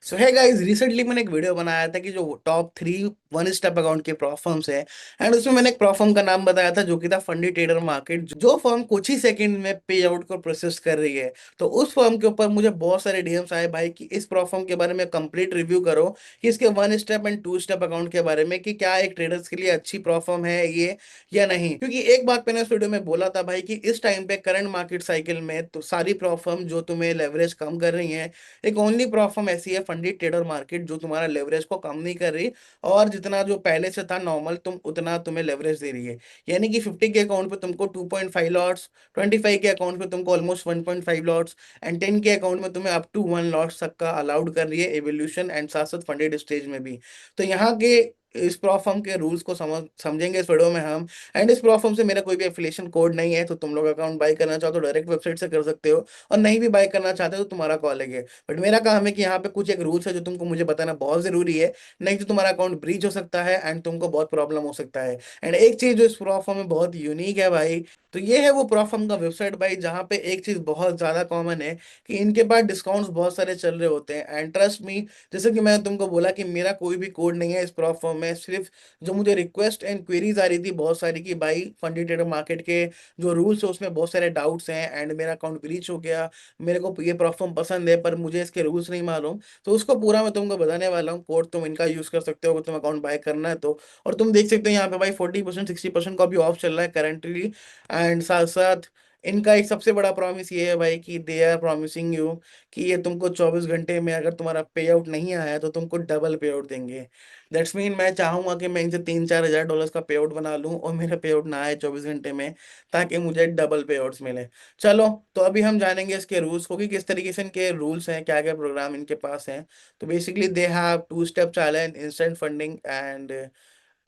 सो है guys, recently मैंने एक वीडियो बनाया था कि जो टॉप 3 वन स्टेप अकाउंट के प्रॉफर्म्स है। एंड उसमें मैंने एक प्रॉफर्म का नाम बताया था जो कि था फंडी ट्रेडर मार्केट, जो फर्म कुछ ही सेकंड में पे आउट को प्रोसेस कर रही है। तो उस फर्म के ऊपर मुझे बहुत सारे डीएम्स आए भाई कि इस प्रॉफर्म के बारे में कंप्लीट रिव्यू करो, कि इसके one step and two step account के बारे में, कि क्या एक ट्रेडर्स के लिए अच्छी प्रॉफर्म है ये या नहीं। क्योंकि एक बात मैंने इस वीडियो में बोला था भाई कि इस टाइम पे करंट मार्केट साइकिल में तो सारी प्रॉफर्म जो तुम्हें लेवरेज कम कर रही है, एक ओनली प्रॉफर्म ऐसी है फंडी ट्रेडर मार्केट जो तुम्हारा लेवरेज को कम नहीं कर रही, और जितना जो पहले से था नॉर्मल तुम उतना तुम्हें लेवरेज दे रही है। यानी कि 50 के अकाउंट पे तुमको 2.5 लॉट्स, 25 के अकाउंट पे तुमको ऑलमोस्ट 1.5 लॉट्स, एंड 10 के अकाउंट में तुम्हें अप टू 1 लॉट्स तक का अलाउड कर रही है एवोल्यूशन एंड साथ साथ फंडेड स्टेज में भी। तो यहाँ के इस प्रॉफर्म के रूल्स को समझेंगे इस वीडियो में हम। एंड इस प्रॉफर्म से मेरा कोई भी एफिलिएशन कोड नहीं है, तो तुम लोग अकाउंट बाय करना चाहो तो डायरेक्ट वेबसाइट से कर सकते हो, और नहीं भी बाय करना चाहते हो तो तुम्हारा कॉल है। बट मेरा काम है कि यहाँ पे कुछ एक रूल्स है जो तुमको मुझे बताना बहुत जरूरी है, नहीं तो तुम्हारा अकाउंट ब्रीच हो सकता है एंड तुमको बहुत प्रॉब्लम हो सकता है। एंड एक चीज जो इस प्रोफॉर्म में बहुत यूनिक है भाई, तो ये है वो प्रोफॉर्म का वेबसाइट भाई, जहाँ पे एक चीज बहुत ज्यादा कॉमन है कि इनके पास डिस्काउंट्स बहुत सारे चल रहे होते हैं। एंड ट्रस्ट मी, जैसे कि मैंने तुमको बोला कि मेरा कोई भी कोड नहीं है इस प्रोफॉर्म में, सिर्फ जो मुझे रिक्वेस्ट एंड क्वेरीज आ रही थी बहुत सारी कि भाई फंडी ट्रेडर मार्केट के जो रूल्स है उसमें बहुत सारे डाउट्स हैं एंड मेरा अकाउंट ब्रीच हो गया, मेरे को ये प्लेटफॉर्म पसंद है पर मुझे इसके रूल्स नहीं मालूम। तो उसको पूरा मैं तुमको बताने वाला हूँ। कोड तुम इनका यूज कर सकते हो अगर तुम अकाउंट बाय करना है तो। और तुम देख सकते हो यहाँ पे भाई 40% 60% का भी ऑफ चल रहा है करेंटली। एंड साथ साथ इनका एक सबसे बड़ा प्रॉमिस ये है भाई कि दे आर प्रॉमिसिंग यू कि ये तुमको 24 घंटे में अगर तुम्हारा पे आउट नहीं आया तो तुमको डबल पे आउट देंगे। दैट्स मीन मैं चाहूंगा कि मैं इनसे 3-4 हज़ार डॉलर्स का पे आउट बना लूं और मेरा पे आउट ना आए 24 घंटे में, ताकि मुझे डबल पे आउट्स मिले। चलो, तो अभी हम जानेंगे इसके रूल्स को कि किस तरीके से इनके रूल्स हैं, क्या क्या प्रोग्राम इनके पास हैं। तो basically they have two step challenge, instant funding, and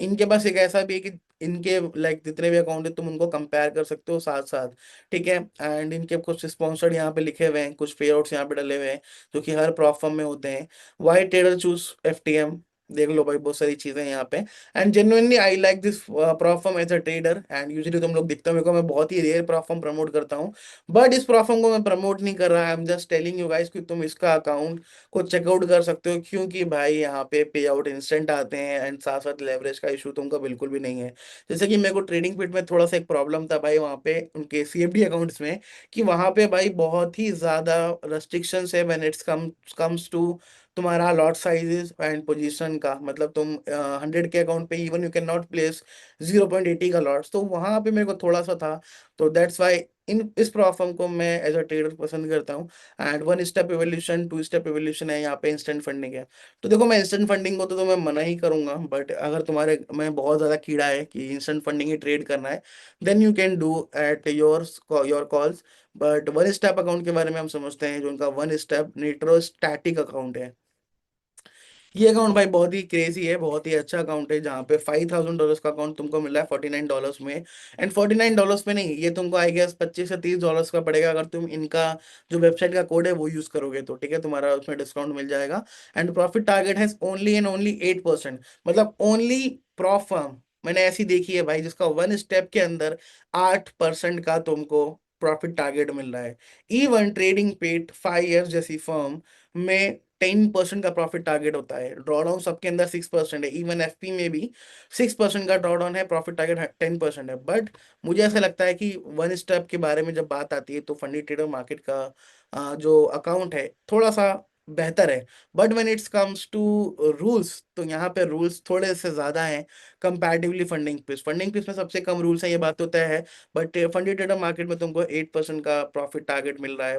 इनके पास एक ऐसा भी है कि इनके लाइक जितने भी अकाउंट है तुम उनको कंपेयर कर सकते हो साथ साथ। ठीक है। एंड इनके कुछ स्पॉन्सर्ड यहाँ पे लिखे हुए हैं, कुछ पे आउट्स यहाँ पे डले हुए हैं जो कि हर प्रॉफर्म में होते हैं। वाई ट्रेडर चूज एफटीएम, देख लो भाई बहुत सारी चीजें हैं यहाँ पे। And genuinely I like this prop firm as a trader. And usually तुम लोग दिखते हो मेरे को, मैं बहुत ही रेयर प्रॉफर्म प्रमोट करता हूँ, बट इस प्रॉफर्म को मैं प्रमोट नहीं कर रहा। I am just telling you guys कि तुम इसका अकाउंट को चेकआउट कर सकते हो, क्योंकि भाई यहाँ पे आउट इंस्टेंट आते हैं एंड साथ साथ लेवरेज का इशू तुमको बिल्कुल भी नहीं है। जैसे कि मेरे को ट्रेडिंग पिट में थोड़ा सा एक प्रॉब्लम था भाई वहाँ पे उनके सीएफडी अकाउंट्स में, कि वहाँ पे भाई बहुत ही ज्यादा रेस्ट्रिक्शंस है व्हेन इट्स कम्स टू तुम्हारा लॉट साइजेस एंड पोजीशन का। मतलब तुम 100 के अकाउंट पे even you can not place 0.80 का लॉट्स, तो वहां पे मेरे को थोड़ा सा था। तो दैट्स वाई इन इस प्रॉफर्म को मैं एज अ ट्रेडर पसंद करता हूँ। And one step evolution, two step evolution है, यहाँ पे इंस्टेंट फंडिंग है। तो देखो, मैं इंस्टेंट फंडिंग को तो मैं मना ही करूंगा, बट अगर तुम्हारे में बहुत ज्यादा कीड़ा है कि इंस्टेंट फंडिंग ही ट्रेड करना है, then you can do at your calls. But one step account के बारे में हम समझते हैं, जो उनका one step nitro static account है। ये अकाउंट भाई बहुत ही क्रेजी है, बहुत ही अच्छा अकाउंट है, जहाँ पे $5,000 का अकाउंट तुमको मिल रहा है $49 में। एंड $49 में नहीं, ये तुमको आई गेस 25 से 30 डॉलर्स का पड़ेगा अगर तुम इनका जो वेबसाइट का कोड है वो यूज करोगे तो। ठीक है, तुम्हारा उसमें डिस्काउंट मिल जाएगा। एंड प्रॉफिट टारगेट है ओनली एंड ओनली 8%। मतलब ओनली प्रॉफर्म मैंने ऐसी देखी है भाई जिसका वन स्टेप के अंदर 8% का तुमको प्रॉफिट टारगेट मिल रहा है। इवन ट्रेडिंग पेट 5 years जैसी फर्म में 10% का प्रॉफिट टारगेट होता है। ड्रॉडाउन सबके अंदर 6% है, इवन एफपी में भी 6% का ड्रॉडाउन है, प्रॉफिट टारगेट 10% है। बट मुझे ऐसा लगता है कि वन स्टेप के बारे में जब बात आती है तो फंडी ट्रेडर मार्केट का जो अकाउंट है थोड़ा सा बेहतर है। But when it's comes to rules, तो यहाँ पे रूल्स थोड़े से ज्यादा हैं कंपैरेटिवली फंडिंग पीस में सबसे कम रूल्स है, ये बात तो तय है। बट फंडी ट्रेडर मार्केट में तुमको 8% का प्रॉफिट टारगेट मिल रहा है,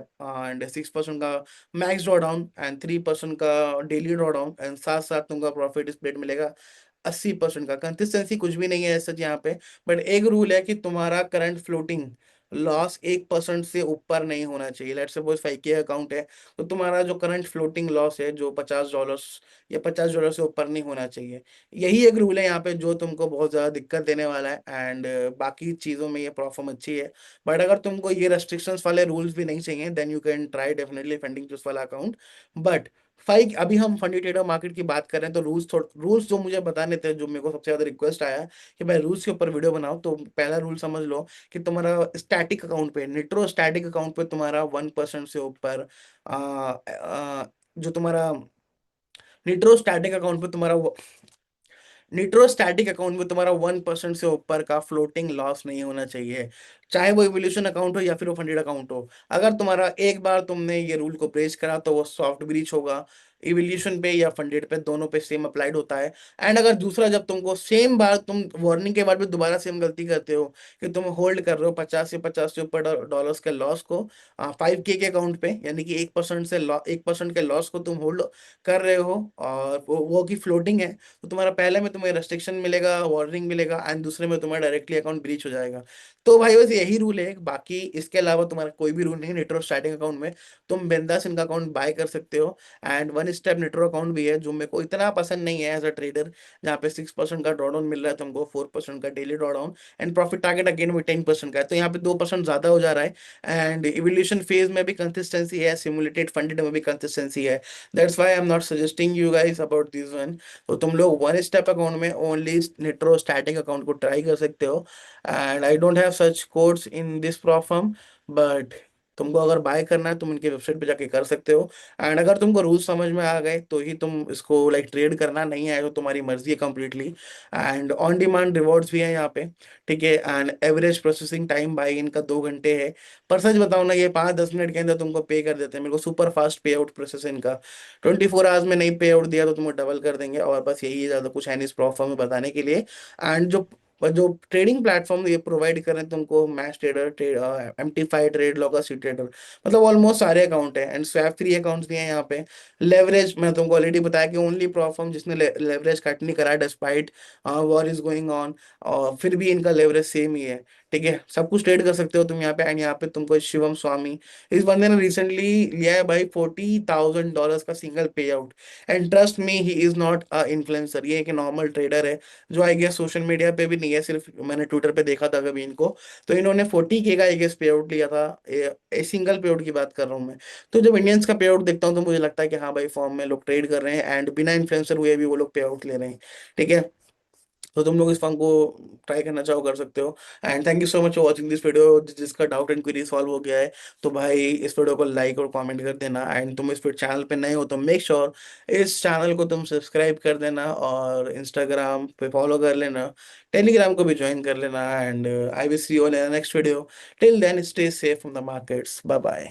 एंड 6% का मैक्स ड्रॉ डाउन, एंड 3% का डेली ड्रॉ डाउन, एंड साथ साथ तुमका प्रॉफिट स्प्लिट मिलेगा 80% का। कंसिस्टेंसी कुछ भी नहीं है सच यहाँ पे। बट एक रूल है कि तुम्हारा करंट फ्लोटिंग लॉस 1% से ऊपर नहीं होना चाहिए। लेट्स सपोज 5K अकाउंट है, तो तुम्हारा जो करंट फ्लोटिंग लॉस है जो $50 या $50 से ऊपर नहीं होना चाहिए। यही एक रूल है यहाँ पे जो तुमको बहुत ज्यादा दिक्कत देने वाला है। एंड बाकी चीजों में ये प्रॉफर्म अच्छी है। बट अगर तुमको ये रेस्ट्रिक्शंस वाले रूल्स भी नहीं चाहिए, then you can try definitely funding choose वाला अकाउंट। बट फाइव अभी हम फंडी ट्रेडर मार्केट की बात कर रहे हैं, तो रूल्स जो मुझे बताने थे, जो मेरे को सबसे ज्यादा रिक्वेस्ट आया कि मैं रूल्स के ऊपर वीडियो बनाऊं, तो पहला रूल समझ लो कि तुम्हारा स्टैटिक अकाउंट पे, निट्रो स्टैटिक अकाउंट पे तुम्हारा 1% से ऊपर जो तुम्हारा निट्रो स्टैटिक अकाउंट पे तुम्हारा निट्रो स्टैटिक अकाउंट में तुम्हारा 1% से ऊपर का फ्लोटिंग लॉस नहीं होना चाहिए, चाहे वो इवोल्यूशन अकाउंट हो या फिर वो फंडेड अकाउंट हो। अगर तुम्हारा एक बार तुमने ये रूल को ब्रेच करा तो वो सॉफ्ट ब्रीच होगा, इवोल्यूशन पे या फंडेड पे दोनों पे सेम अप्लाइड होता है। एंड अगर दूसरा, जब तुमको सेम बार तुम वार्निंग के बाद भी दोबारा सेम गलती करते हो कि तुम होल्ड कर रहे हो 50 से ऊपर डॉलर्स के लॉस को 5K के अकाउंट पे, यानी कि 1% से 1% के लॉस को तुम होल्ड कर रहे हो, और वो की फ्लोटिंग है, तो तुम्हारा पहले में तुम्हें रेस्ट्रिक्शन मिलेगा, वार्निंग मिलेगा, एंड दूसरे में तुम्हारा डायरेक्टली अकाउंट ब्रीच हो जाएगा। तो भाई बस यही रूल है, बाकी इसके अलावा तुम्हारा कोई भी रूल नहीं। नेटवर्क स्टार्टिंग अकाउंट में तुम बिंदास इनका अकाउंट बाय कर सकते हो। And one step network account भी है जो मेरे को इतना पसंद नहीं है एज अ ट्रेडर, जहाँ पे 6% का ड्रॉडाउन मिल रहा है तुमको, 4% का daily drawdown, and profit target again में 10% का है, तो यहाँ पे 2% ज्यादा हो जा रहा है। एंड इवोल्यूशन फेज में भी कंसिस्टेंसी है, सिमुलेटेड फंडेड में भी कंसिस्टेंसी है। That's why I am not suggesting you guys about this one. तो तुम लोग वन स्टेप अकाउंट में ओनली नेट्रो स्टैटिक अकाउंट को ट्राई कर सकते हो। And I don't have such codes in this prop firm, but तुमको अगर बाय करना है तुम इनके वेबसाइट पे जाके कर सकते हो। एंड अगर तुमको रूल समझ में आ गए तो ही तुम इसको लाइक ट्रेड करना, नहीं आए तो तुम्हारी मर्जी है completely. And on demand rewards भी है यहाँ पे, ठीक है। एंड एवरेज प्रोसेसिंग टाइम भाई इनका 2 घंटे है। पर सच बताओ ना, ये 5-10 मिनट के अंदर तुमको पे कर देते हैं। मेरे को सुपर फास्ट पे आउट प्रोसेस है इनका। 24 आवर्स में नहीं पे आउट दिया तो तुमको डबल कर देंगे, और बस यही है, ज्यादा कुछ है नहीं इस प्लेटफॉर्म में बताने के लिए। एंड जो ट्रेडिंग प्लेटफॉर्म ये प्रोवाइड कर रहे हैं तुमको, match trader, MT5 trade, locker, C trader, मतलब ऑलमोस्ट सारे अकाउंट है। एंड स्वैप फ्री अकाउंट्स भी हैं यहाँ पे। लेवरेज मैं तुमको ऑलरेडी बताया कि ओनली प्लेटफॉर्म जिसने लेवरेज कट नहीं करा despite war is going on, और फिर भी इनका लेवरेज सेम ही है, ठीक है। सब कुछ ट्रेड कर सकते हो तुम यहाँ पे। एंड यहाँ पे तुमको शिवम स्वामी, इस बंदे ने रिसेंटली लिया है भाई $40,000 का सिंगल पे out. And trust me, he is not a influencer, ये एक नॉर्मल ट्रेडर है जो आई गेस सोशल मीडिया पे भी नहीं है, सिर्फ मैंने ट्विटर पे देखा था कभी इनको। तो इन्होंने 40K का आई गेस पे आउट लिया था। सिंगल पे आउट की बात कर रहा हूँ मैं। तो जब इंडियंस का पे आउट देखता हूँ तो मुझे लगता है कि हाँ भाई, फॉर्म में लोग ट्रेड कर रहे हैं एंड बिना इन्फ्लुएंसर हुए भी वो लोग पे आउट ले रहे हैं, ठीक है। तो तुम लोग इस फॉर्म को ट्राई करना चाहो कर सकते हो। And thank you so much for watching this video. जिसका डाउट एंड क्वेरी सॉल्व हो गया है तो भाई इस वीडियो को लाइक और कमेंट कर देना। एंड तुम इस चैनल पे नए हो तो मेक श्योर इस चैनल को तुम सब्सक्राइब कर देना, और इंस्टाग्राम पे फॉलो कर लेना, टेलीग्राम को भी ज्वाइन कर लेना। And I will see you in next video. Till then stay safe from the markets. Bye bye.